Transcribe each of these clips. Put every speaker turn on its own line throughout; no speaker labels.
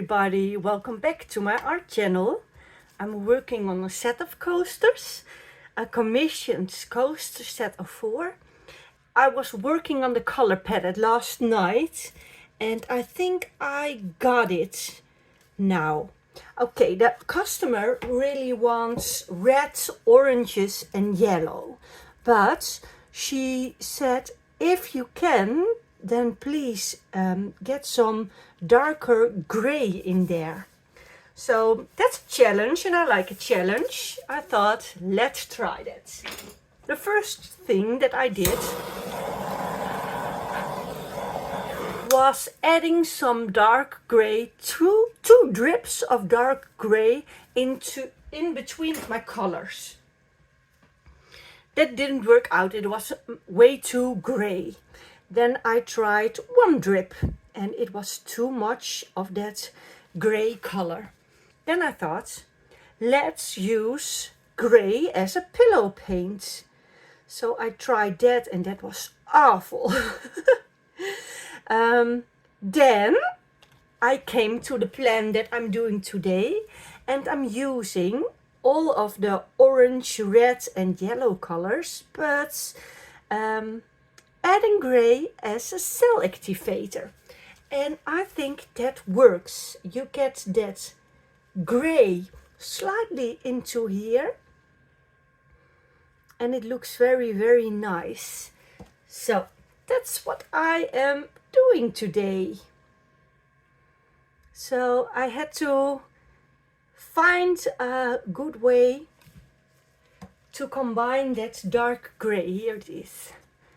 everybody, welcome back to my art channel. I'm working on a set of coasters, a commissioned coaster set of 4. I was working on the color palette last night and I think I got it now. Okay, the customer really wants red, oranges and yellow, but she said if you can, then please get some darker gray in there. So that's a challenge and I like a challenge. I thought, let's try that. The first thing that I did was adding some dark gray, two drips of dark gray in between my colors. That didn't work out, it was way too gray. Then I tried 1 drip and it was too much of that gray color. Then I thought, let's use gray as a pillow paint. So I tried that and that was awful. Then I came to the plan that I'm doing today and I'm using all of the orange, red and yellow colors, but adding gray as a cell activator. And I think that works. You get that gray slightly into here and it looks very, very nice. So that's what I am doing today. So I had to find a good way to combine that dark gray. Here it is.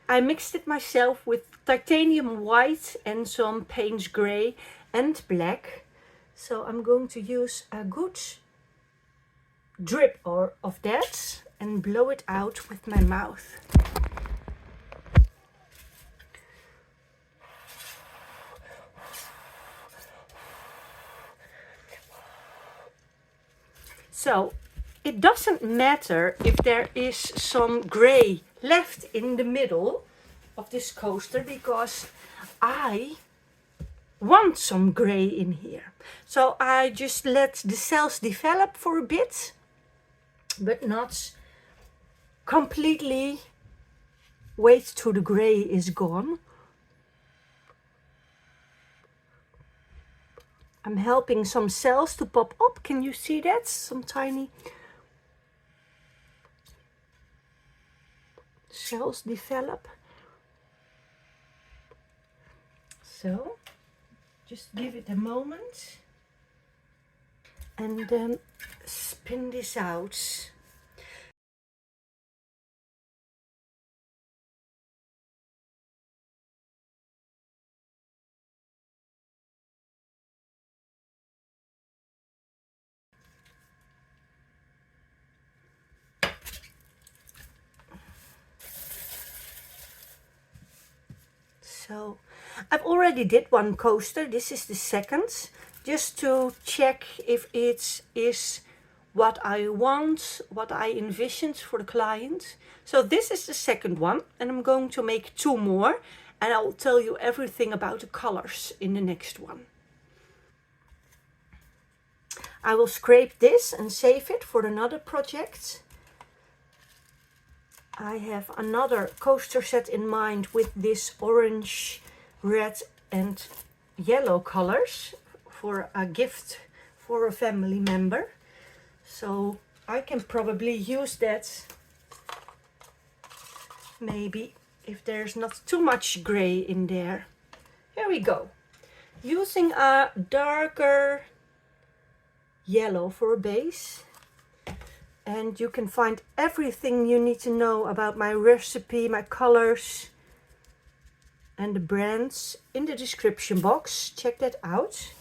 I mixed it myself with titanium white and some paints gray and black. So I'm going to use a good drip of that and blow it out with my mouth. So it doesn't matter if there is some gray left in the middle of this coaster because I want some gray in here. So I just let the cells develop for a bit, but not completely wait till the gray is gone. I'm helping some cells to pop up. Can you see that? Some tiny cells develop. So just give it a moment and then spin this out. So I've already did 1 coaster. This is the second, just to check if it is what I want, what I envisioned for the client. So this is the second one and I'm going to make 2 more and I'll tell you everything about the colors in the next one. I will scrape this and save it for another project. I have another coaster set in mind with this orange, red and yellow colors for a gift for a family member. So I can probably use that maybe if there's not too much gray in there. Here we go. Using a darker yellow for a base. And you can find everything you need to know about my recipe, my colors and the brands in the description box. Check that out.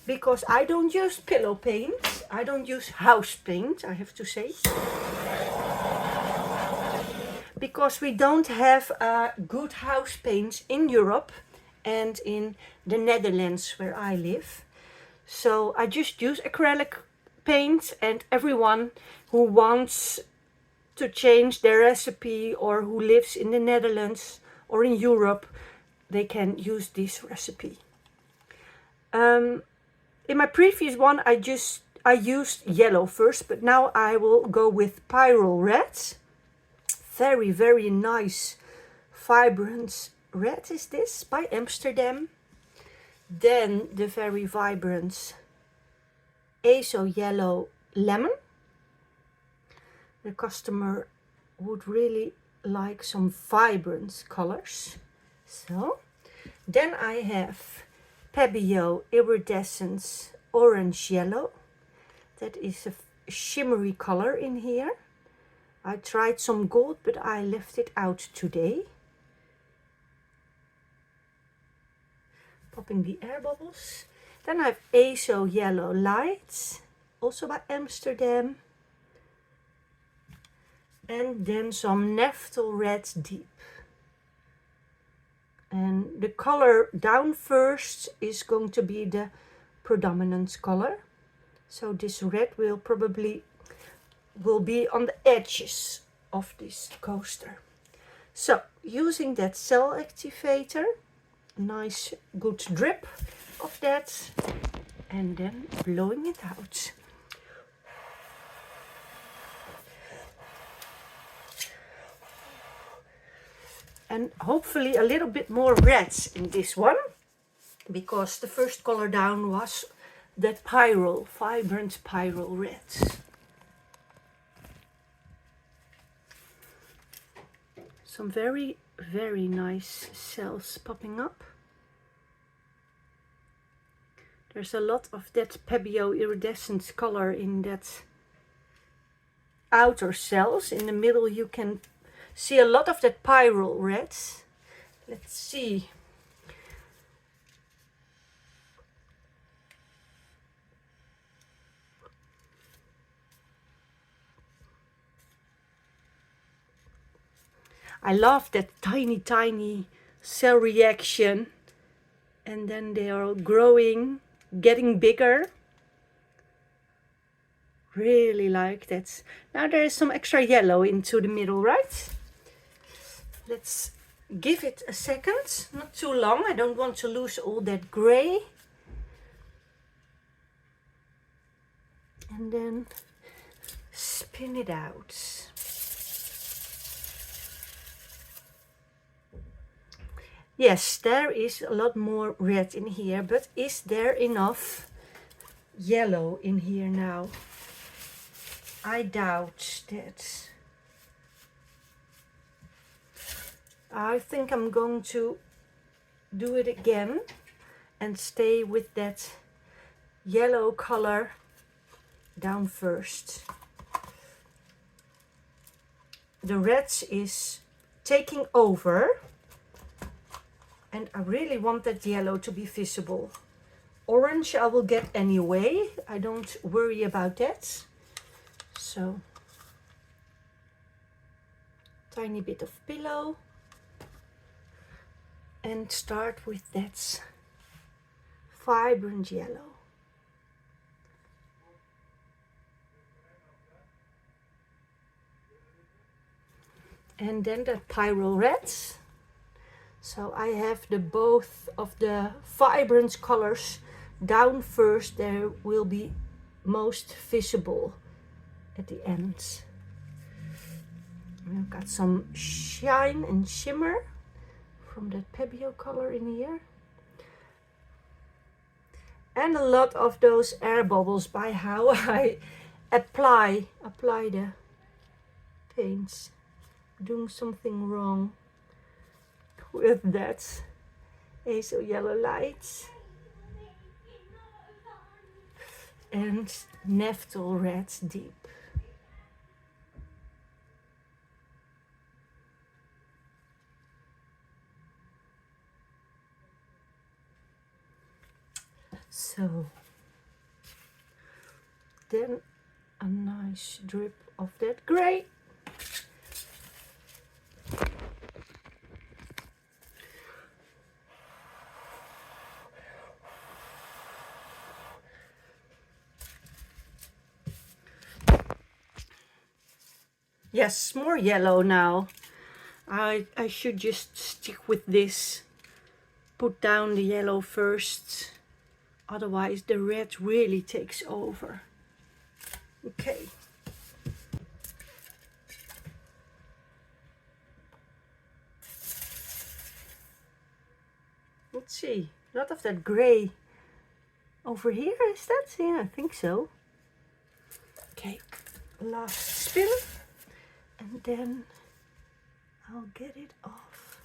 Because I don't use pillow paint. I don't use house paint, I have to say. Because we don't have good house paints in Europe and in the Netherlands where I live. So I just use acrylic paint, and everyone who wants to change their recipe or who lives in the Netherlands or in Europe, they can use this recipe. In my previous one I used yellow first, but now I will go with Pyrrole red. Very, very nice, vibrant red is this, by Amsterdam. Then the very vibrant Azo yellow lemon. The customer would really like some vibrant colors. So then I have Pébéo Iridescent orange yellow. That is a shimmery color in here. I tried some gold, but I left it out today. Popping the air bubbles. Then I have Azo yellow light, also by Amsterdam. And then some Naftol red deep. And the color down first is going to be the predominant color. So this red will probably be on the edges of this coaster. So using that cell activator, nice good drip of that, and then blowing it out. And hopefully a little bit more red in this one, because the first color down was that Pyrrole, vibrant Pyrrole red. Some very, very nice cells popping up. There's a lot of that Pébéo iridescent color in that outer cells. In the middle you can see a lot of that Pyrrole red. Let's see. I love that tiny cell reaction, and then they are growing, getting bigger. Really like that. Now there is some extra yellow into the middle, right? Let's give it a second, not too long. I don't want to lose all that gray. And then spin it out. Yes, there is a lot more red in here, but is there enough yellow in here now? I doubt that. I think I'm going to do it again and stay with that yellow color down first. The red is taking over. And I really want that yellow to be visible. Orange I will get anyway. I don't worry about that. So, tiny bit of pillow. And start with that vibrant yellow. And then the Pyrrole red. So I have the both of the vibrant colors down first. There will be most visible at the end. I've got some shine and shimmer from that Pébéo color in here. And a lot of those air bubbles by how I apply the paints. Doing something wrong with that Azo yellow light and Naftol red deep. So then a nice drip of that gray. Yes, more yellow now. I should just stick with this. Put down the yellow first. Otherwise the red really takes over. Okay. Let's see. A lot of that gray over here, is that? Yeah, I think so. Okay, last spin. And then I'll get it off.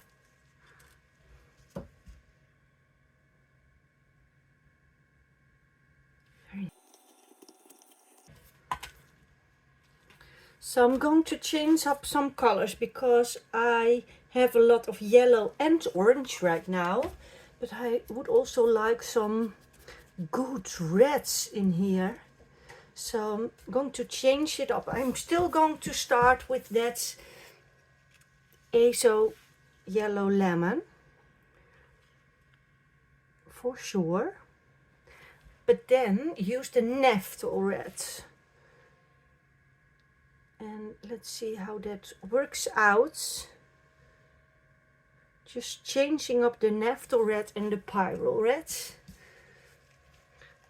So I'm going to change up some colors because I have a lot of yellow and orange right now. But I would also like some good reds in here. So I'm going to change it up. I'm still going to start with that Azo yellow lemon. For sure. But then use the Naftol red. And let's see how that works out. Just changing up the Naftol red and the Pyrrole red.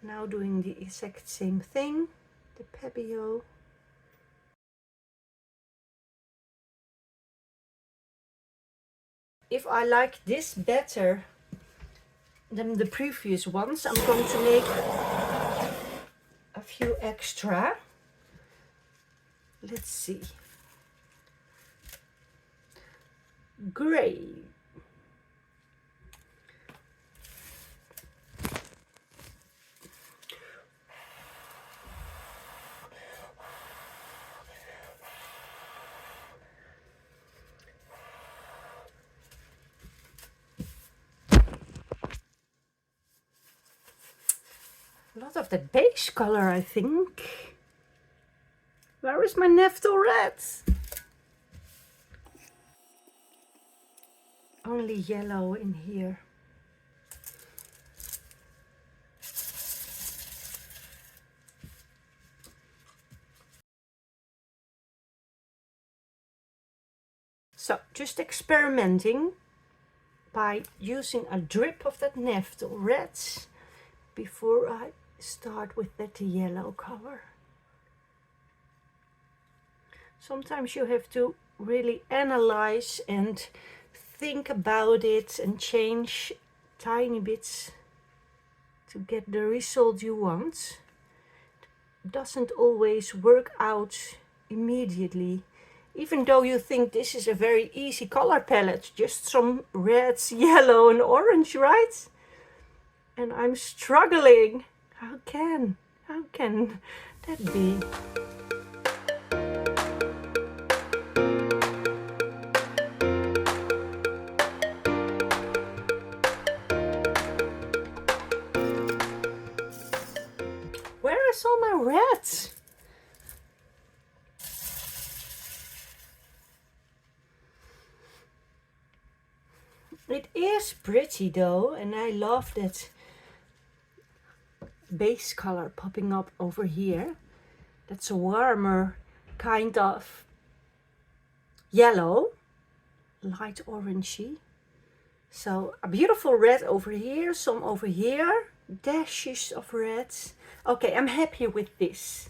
Now doing the exact same thing. The Pébéo. If I like this better than the previous ones, I'm going to make a few extra. Let's see. Gray. A lot of that beige color, I think. Where is my Naftol red? Only yellow in here. So, just experimenting by using a drip of that Naftol red before I start with that yellow color. Sometimes you have to really analyze and think about it and change tiny bits to get the result you want. It doesn't always work out immediately, even though you think this is a very easy color palette, just some reds, yellow and orange, right? And I'm struggling. How can that be? Where is all my reds? It is pretty though, and I love that base color popping up over here. That's a warmer kind of yellow, light orangey. So a beautiful red over here, some over here, dashes of reds. Okay, I'm happy with this.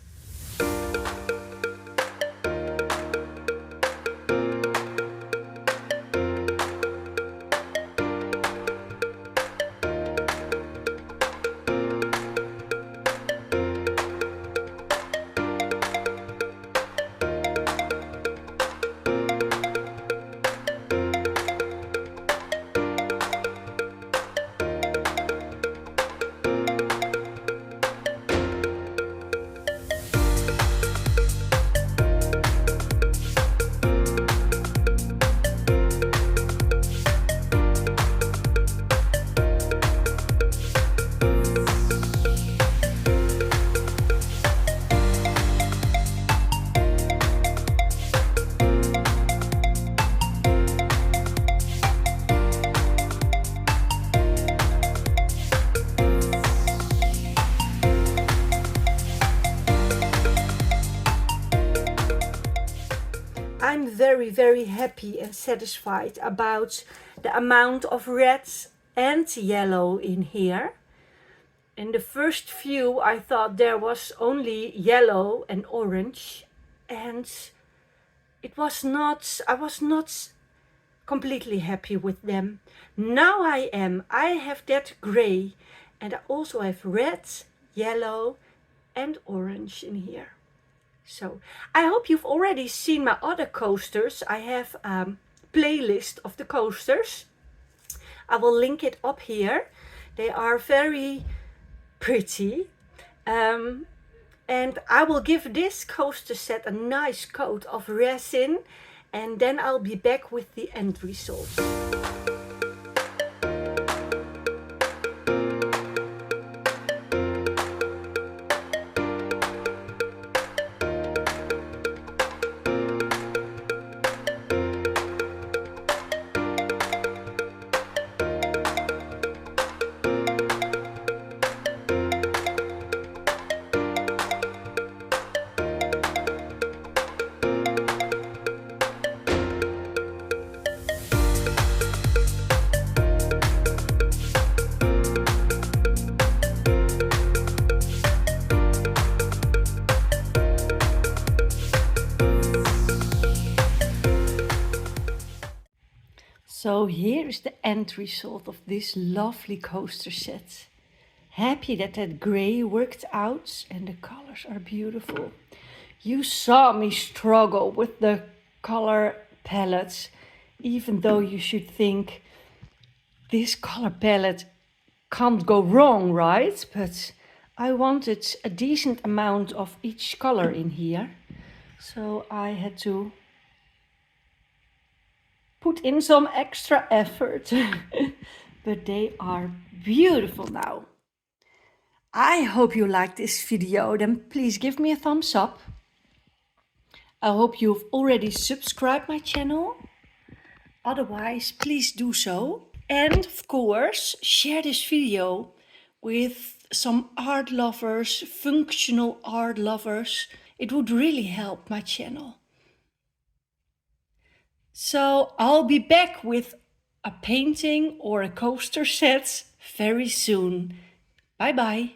I'm very happy and satisfied about the amount of reds and yellow in here. In the first view I thought there was only yellow and orange, and I was not completely happy with them. Now I am. I have that gray, and I also have red, yellow and orange in here. So I hope you've already seen my other coasters. I have a playlist of the coasters. I will link it up here. They are very pretty. And I will give this coaster set a nice coat of resin, and then I'll be back with the end result. So here is the end result of this lovely coaster set. Happy that that grey worked out and the colors are beautiful. You saw me struggle with the color palettes, even though you should think this color palette can't go wrong, right? But I wanted a decent amount of each color in here, so I had to put in some extra effort. But they are beautiful now. I hope you liked this video. Then please give me a thumbs up. I hope you've already subscribed my channel. Otherwise, please do so. And of course, share this video with some art lovers, functional art lovers. It would really help my channel. So I'll be back with a painting or a coaster set very soon. Bye bye.